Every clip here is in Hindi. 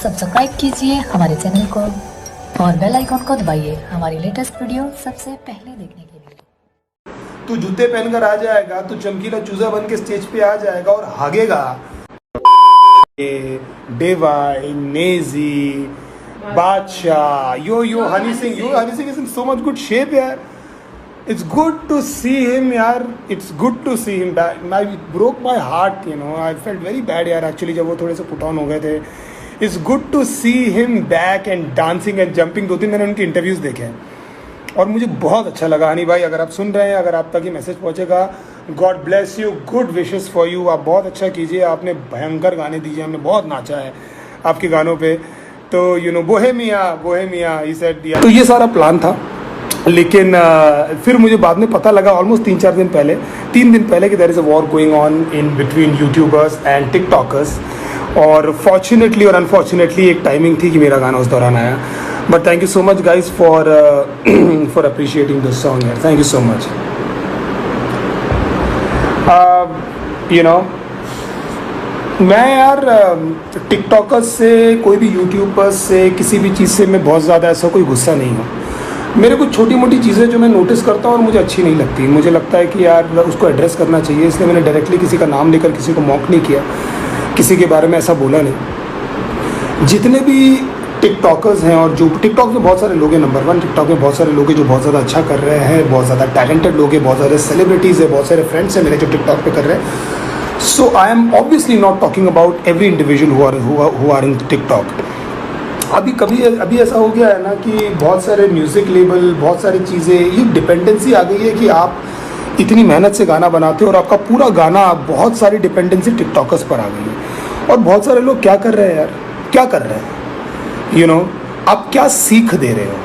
सब्सक्राइब कीजिए हमारे चैनल को और बेल आइकॉन को दबाइए हमारी लेटेस्ट वीडियो सबसे पहले देखने के लिए। तू जूते पहनकर आ जाएगा, तू चमकीला चूजा बन के स्टेज पे आ जाएगा और भागेगा। Divine, Naezy, Badshah, Yo Honey Singh is in so much good shape यार। It's good to see him यार, it's good to see him back. It broke my heart, you know. I felt very bad यार actually जब वो थोड़े से पुट ऑन हो गए थे. It's good to see him back and dancing and jumping. 2-3 मैंने उनकी इंटरव्यूज़ देखे हैं और मुझे बहुत अच्छा लगा। हनी भाई अगर आप सुन रहे हैं, अगर आप तक ये मैसेज पहुँचेगा, God bless you, good wishes for you. आप बहुत अच्छा कीजिए, आपने भयंकर गाने दीजिए, हमने बहुत नाचा है आपके गानों पे। तो you know Bohemia he said. तो ये सारा प्लान था, लेकिन फिर मुझे बाद में पता लगा ऑलमोस्ट 3 दिन पहले कि there is a war going on in between YouTubers and TikTokers. और फॉर्चुनेटली और अनफॉर्चुनेटली एक टाइमिंग थी कि मेरा गाना उस दौरान आया। But thank you so much guys for appreciating this song यार, thank you so much. You know मैं यार टिकटॉकर्स से, कोई भी यूट्यूबर्स से, किसी भी चीज़ से मैं बहुत ज़्यादा ऐसा कोई गुस्सा नहीं हूँ। मेरे कुछ छोटी मोटी चीज़ें जो मैं नोटिस करता हूँ और मुझे अच्छी नहीं लगती, मुझे लगता है कि यार उसको एड्रेस करना चाहिए, इसलिए मैंने डायरेक्टली किसी का नाम लेकर किसी को मॉक नहीं किया, किसी के बारे में ऐसा बोला नहीं। जितने भी टिकटॉकर्स हैं, और जो टिकटॉक में बहुत सारे लोग हैं, नंबर 1 टिकटॉक में बहुत सारे लोग हैं जो बहुत ज़्यादा अच्छा कर रहे हैं, बहुत ज़्यादा टैलेंटेड लोग हैं, बहुत सारे सेलिब्रिटीज़ हैं, बहुत सारे फ्रेंड्स हैं मेरे जो टिकटॉक पे कर रहे हैं। So I am obviously not talking about every individual who are in TikTok. अभी ऐसा हो गया है ना कि बहुत सारे म्यूज़िक लेबल, बहुत सारी चीज़ें, ये डिपेंडेंसी आ गई है कि आप इतनी मेहनत से गाना बनाते हो और आपका पूरा गाना, बहुत सारी डिपेंडेंसी टिकटॉकर्स पर आ गई है। और बहुत सारे लोग क्या कर रहे हैं यार, क्या कर रहे हैं, यू नो आप क्या सीख दे रहे हो,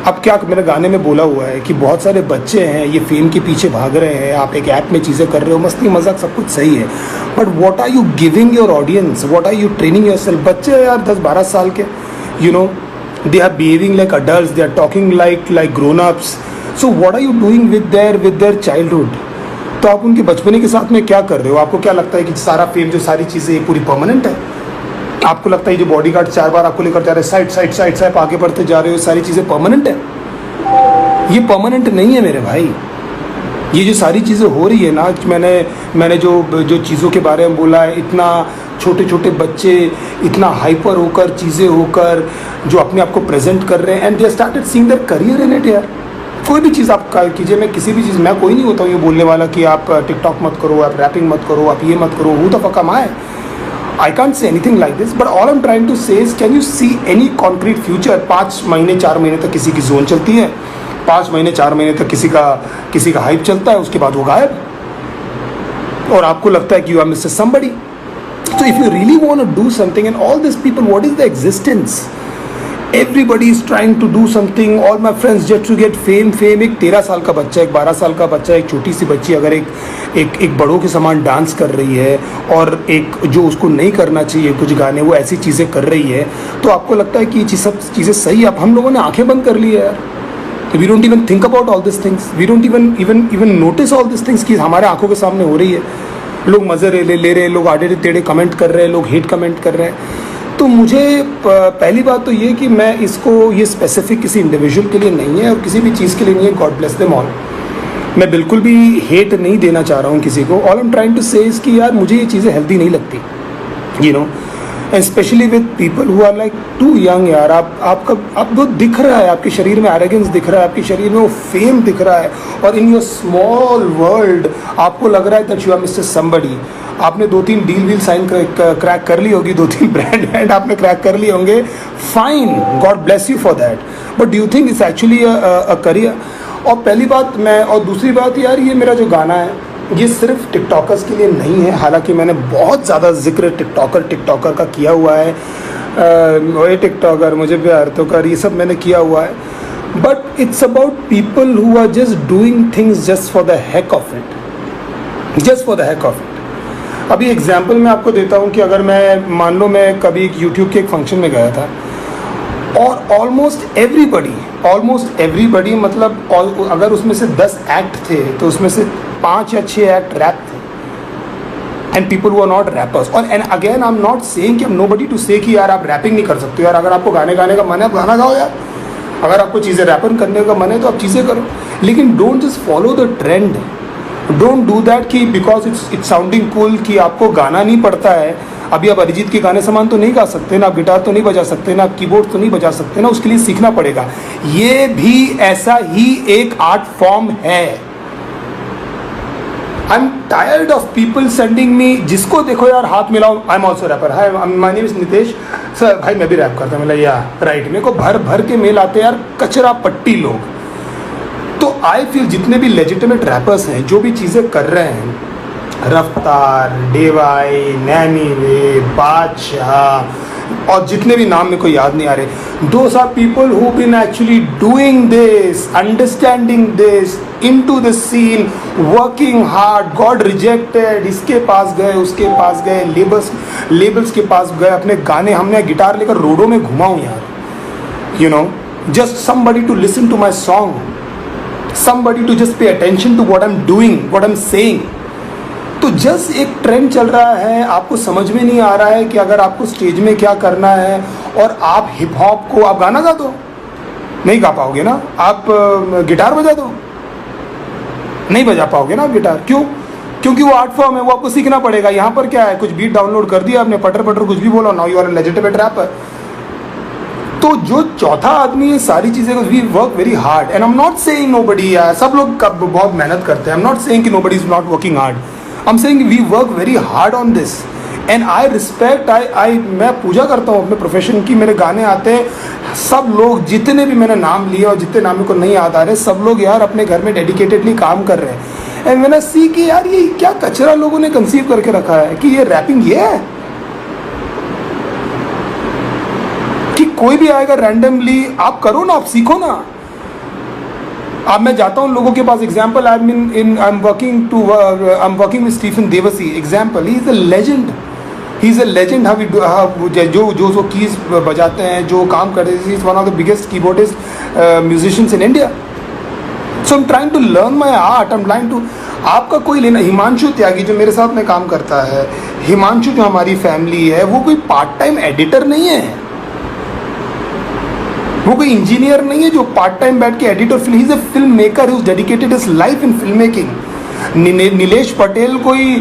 आप क्या, मेरे गाने में बोला हुआ है कि बहुत सारे बच्चे हैं ये फेम के पीछे भाग रहे हैं, आप एक ऐप में चीज़ें कर रहे हो, मस्ती मजाक सब कुछ सही है, but what are you giving your audience, what are you training yourself. बच्चे हैं यार 10-12 साल के, you know, they are behaving like adults, they are talking like grown-ups. So what are you doing with their childhood? तो आप उनके बचपने के साथ में क्या कर रहे हो? आपको क्या लगता है कि सारा फेम, जो सारी चीज़ें ये पूरी परमानेंट है? आपको लगता है जो बॉडीगार्ड 4 बार आपको लेकर जा रहे हैं, साइड आप आगे बढ़ते जा रहे हो, सारी चीज़ें परमानेंट है? ये परमानेंट नहीं है मेरे भाई। ये जो सारी चीज़ें हो रही है ना, मैंने जो चीज़ों के बारे में बोला है, इतना छोटे छोटे बच्चे इतना हाइपर होकर, चीज़ें होकर जो अपने आप को प्रेजेंट कर रहे हैं, and they started seeing their career in it यार। कोई भी चीज़ आप कीजिए, मैं किसी भी चीज़, मैं कोई नहीं होता हूँ ये बोलने वाला कि आप टिकटॉक मत करो, आप रैपिंग मत करो, आप ये मत करो, who the fuck am I can't say anything like this, but all I am trying to say is, can you see any concrete future? 5 महीने 4 महीने तक किसी की जोन चलती है, 5 महीने 4 महीने तक किसी का हाइप चलता है, उसके बाद वो गायब, और आपको लगता है कि you are mister somebody. So if you really want to do something, and all these people, what is the existence? Everybody is trying to do something. All my friends just to get fame. एक 13 साल का बच्चा, एक 12 साल का बच्चा, एक छोटी सी बच्ची अगर एक बड़ों के समान डांस कर रही है, और एक जो उसको नहीं करना चाहिए कुछ गाने, वो ऐसी चीज़ें कर रही है, तो आपको लगता है कि ये सब चीज़ें सही है? हम लोगों ने आंखें बंद कर ली है यार। We don't even think about all these things. We don't even notice all these things कि हमारे आंखों के सामने हो रही है। लोग मज़े ले रहे हैं, लोग आड़े टेढ़े कमेंट कर रहे हैं, लोग हेट कमेंट कर रहे हैं। तो मुझे पहली बात तो ये कि मैं इसको, ये स्पेसिफिक किसी इंडिविजुअल के लिए नहीं है और किसी भी चीज़ के लिए नहीं है। God bless them all. मैं बिल्कुल भी हेट नहीं देना चाह रहा हूँ किसी को। All I am trying to say is कि यार मुझे ये चीज़ें हेल्दी नहीं लगती, you know, and specially with people who are like too young यार। आपको दिख रहा है, आपके शरीर में एरोगेंस दिख रहा है, आपके शरीर में वो फेम दिख रहा है, और इन योर स्मॉल वर्ल्ड आपको लग रहा है that you are mister somebody. आपने 2-3 डील साइन क्रैक कर ली होगी, 2-3 ब्रांड आपने क्रैक कर लिए होंगे, fine, God bless you for that, but do you think it's actually a career? और पहली बात और दूसरी बात यार, ये मेरा जो गाना है ये सिर्फ टिकटॉकर्स के लिए नहीं है, हालांकि मैंने बहुत ज़्यादा जिक्र टिकटॉकर का किया हुआ है, वही टिकटॉकर मुझे प्यार तो कर, ये सब मैंने किया हुआ है, but it's about people who are just doing things just for the heck of it. अभी एग्जांपल मैं आपको देता हूँ कि अगर मैं, मान लो मैं कभी यूट्यूब के एक फंक्शन में गया था, और ऑलमोस्ट एवरीबडी मतलब अगर उसमें से 10 एक्ट थे तो उसमें से 5 या 6 एक्ट रैप थे। And people who are not rappers. और and again I am not saying कि नोबडी टू से कि यार आप रैपिंग नहीं कर सकते हो यार, अगर आपको गाने गाने का मन है आप गाना गाओ यार, अगर आपको चीज़ें रैपर करने का मन है तो आप चीज़ें करो, लेकिन don't just follow the trend. Don't do that कि बिकॉज इट्स साउंडिंग कूल कि आपको गाना नहीं पड़ता है। अभी आप अरिजीत के गाने समान तो नहीं गा सकते ना, आप गिटार तो नहीं बजा सकते ना, आप कीबोर्ड तो नहीं बजा सकते ना, उसके लिए सीखना पड़ेगा। ये भी ऐसा ही एक आर्ट फॉर्म है। I am tired of people sending me, जिसको देखो यार हाथ मिलाओ, I am also rapper, hi my name is Nitesh sir, भाई मैं भी रैप करता हूँ, मतलब या राइट, मेरे को भर भर के मेल आते हैं यार, कचरा पट्टी लोग। तो आई फील जितने भी लेजिटिमेट रैपर्स हैं जो भी चीज़ें कर रहे हैं, रफ्तार, डेवाई, नैनी वे, बादशाह और जितने भी नाम मेरे को याद नहीं आ रहे, those are people who been actually doing this, understanding this, into the scene, working hard, god rejected, इसके पास गए उसके पास गए, लेबल्स के पास गए, अपने गाने, हमने गिटार लेकर रोडों में घुमाऊं यार, you know, just somebody to listen to my song, somebody to just pay attention to what I'm doing, what I'm saying। तो जस्ट एक ट्रेंड चल रहा है, आपको समझ में नहीं आ रहा है कि अगर आपको स्टेज में क्या करना है, और आप हिप हॉप को, आप गाना गा दो, नहीं गा पाओगे ना, आप गिटार बजा दो, नहीं बजा पाओगे ना आप गिटार, क्यों? क्योंकि वो आर्ट फॉर्म है, वो आपको सीखना पड़ेगा। यहाँ पर क्या है, कुछ बीट डाउनलोड कर दिया आपने, पटर पटर कुछ भी बोला, now you are a legitimate rapper. तो जो चौथा आदमी ये सारी चीज़ें, we work very hard, and I am not saying nobody, सब लोग बहुत मेहनत करते हैं, आई एम नॉट सेइंग कि nobody is not working hard, I am saying we work very hard on this, and I respect, मैं पूजा करता हूँ अपने प्रोफेशन की। मेरे गाने आते हैं, सब लोग जितने भी मैंने नाम लिए और जितने नाम को नहीं याद आ रहे, सब लोग यार अपने घर में डेडिकेटेडली काम कर रहे हैं, एंड मैंने सी कि यार ये क्या कचरा लोगों ने कंसीव करके रखा है कि ये रैपिंग ये है कि कोई भी आएगा रैंडमली, आप करो ना, आप सीखो ना। अब मैं जाता हूँ लोगों के पास, example I am working with Stephen Devassy, example, he is a legend, he is a legend. जो कीज बजाते हैं, जो काम करते हैं, is one of the biggest keyboardist musicians in India. So I am trying to learn my art, I am trying to, आपका कोई लेना, हिमांशु त्यागी जो मेरे साथ में काम करता है, हिमांशु जो हमारी फैमिली है, वो कोई पार्ट टाइम एडिटर नहीं है, वो कोई इंजीनियर नहीं है जो पार्ट टाइम बैठ के एडिट, और ही is a film maker, who dedicated his life in film making. Nilesh Patel कोई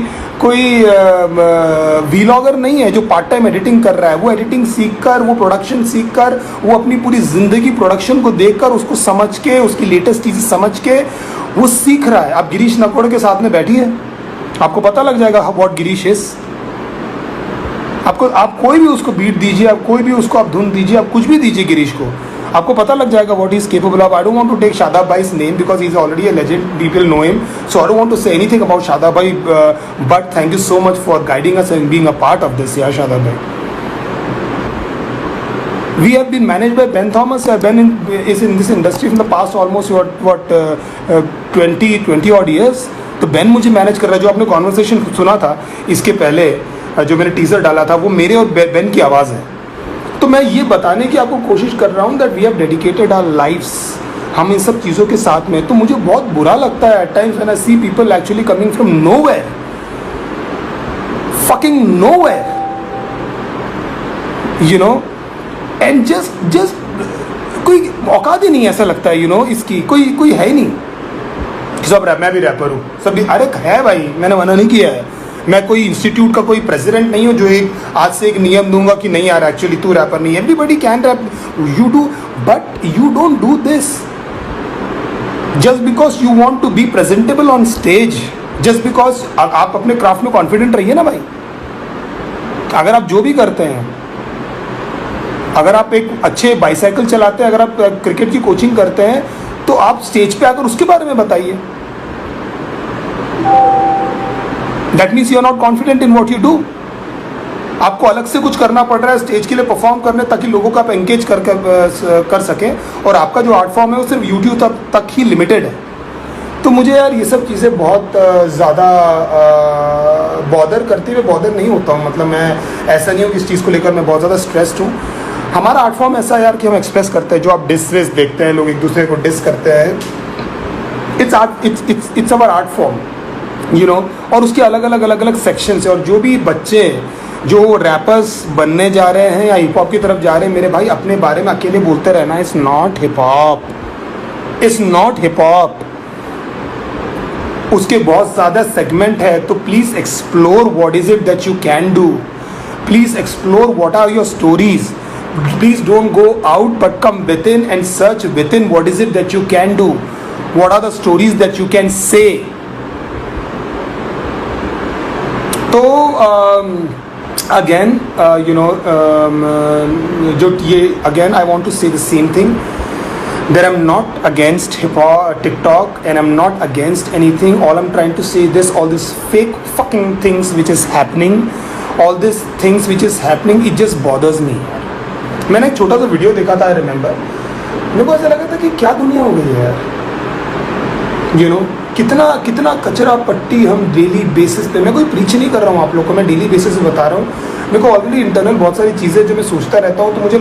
व्लॉगर नहीं है जो पार्ट टाइम एडिटिंग कर रहा है, वो एडिटिंग सीख कर, वो प्रोडक्शन सीख कर, वो अपनी पूरी जिंदगी प्रोडक्शन को देखकर, उसको समझ के, उसकी लेटेस्ट चीज़ें समझ के वो सीख रहा है। आप गिरीश नकोड़ के साथ में बैठिए, आपको पता लग जाएगा व्हाट गिरीश इज। आप कोई भी उसको बीट दीजिए, आप कोई भी उसको आप धुन दीजिए, आप कुछ भी दीजिए गिरीश को, आपको पता लग जाएगा what is capable of. I don't want to take Shadab भाई's name because he is already a legend, people know him, so I don't want to say anything about Shadab भाई, but thank you so much for guiding us and being a part of this, यार शादाब भाई। We have been managed by Ben Thomas. Ben is in this industry from the past almost 20 odd years. तो Ben मुझे मैनेज कर रहा है। जो आपने कॉन्वर्सेशन सुना था इसके पहले, जो मैंने टीजर डाला था, वो मेरे और बेन की आवाज़ है। तो मैं ये बताने की आपको कोशिश कर रहा हूँ that we have dedicated our lifes, हम इन सब चीज़ों के साथ में। तो मुझे बहुत बुरा लगता है at times when I see people actually coming from nowhere, fucking nowhere, you know, and just कोई औकात ही नहीं, ऐसा लगता है, यू नो, इसकी कोई है ही नहीं। सब रैप, मैं भी रैपर हूँ, सब भी, अरे है भाई, मैंने मना नहीं किया है, मैं कोई इंस्टीट्यूट का कोई प्रेसिडेंट नहीं हूँ जो एक आज से एक नियम दूंगा कि नहीं यार एक्चुअली तू रैपर नहीं है। Everybody can rap, you do, but you don't do this just because you want to be presentable on stage, just because आप अपने क्राफ्ट में कॉन्फिडेंट रहिए ना भाई। अगर आप जो भी करते हैं, अगर आप एक अच्छे बाईसाइकिल चलाते हैं, अगर आप क्रिकेट की कोचिंग करते हैं, तो आप स्टेज पे आकर उसके बारे में बताइए। That means you are not confident in what you do. आपको अलग से कुछ करना पड़ रहा है स्टेज के लिए परफॉर्म करने, ताकि लोगों को आप एंगेज कर सकें, और आपका जो आर्ट फॉर्म है वो सिर्फ यूट्यूब तक ही लिमिटेड है। तो मुझे यार ये सब चीज़ें बहुत ज़्यादा बॉदर करती हुए बॉदर नहीं होता हूँ। मतलब मैं ऐसा नहीं हूँ कि इस चीज़ को लेकर मैं बहुत ज़्यादा स्ट्रेस्ड हूँ। हमारा आर्ट फॉर्म ऐसा है यार कि हम एक्सप्रेस करते हैं, जो आप डिस रेस देखते हैं, लोग एक दूसरे को डिस करते हैं, इट्स अवर आर्ट फॉर्म। और उसके अलग अलग सेक्शंस है। और जो भी बच्चे जो रैपर्स बनने जा रहे हैं या हिप हॉप की तरफ जा रहे हैं, मेरे भाई अपने बारे में अकेले बोलते रहना it's not hip hop, it's not hip hop. उसके बहुत ज़्यादा सेगमेंट है, तो please explore what is it that you can do, please explore what are your stories, please don't go out but come within and search within what is it that you can do, what are the stories that you can say. तो again जो ये again I want to say the same thing that I'm not against hip hop TikTok and I'm not against anything. All I'm trying to say this, all this fake fucking things which is happening, all these things which is happening, it just bothers me. मैंने एक छोटा सा वीडियो देखा था, आई रिमेंबर, मेरे को ऐसा लगा था कि क्या दुनिया हो गई है यार, कितना कचरा पट्टी हम डेली बेसिस पे, मैं कोई प्रीच नहीं कर रहा हूँ आप लोगों को, मैं डेली बेसिस पे बता रहा हूँ। मेरे को ऑलरेडी इंटरनल बहुत सारी चीज़ें जो मैं सोचता रहता हूँ, तो मुझे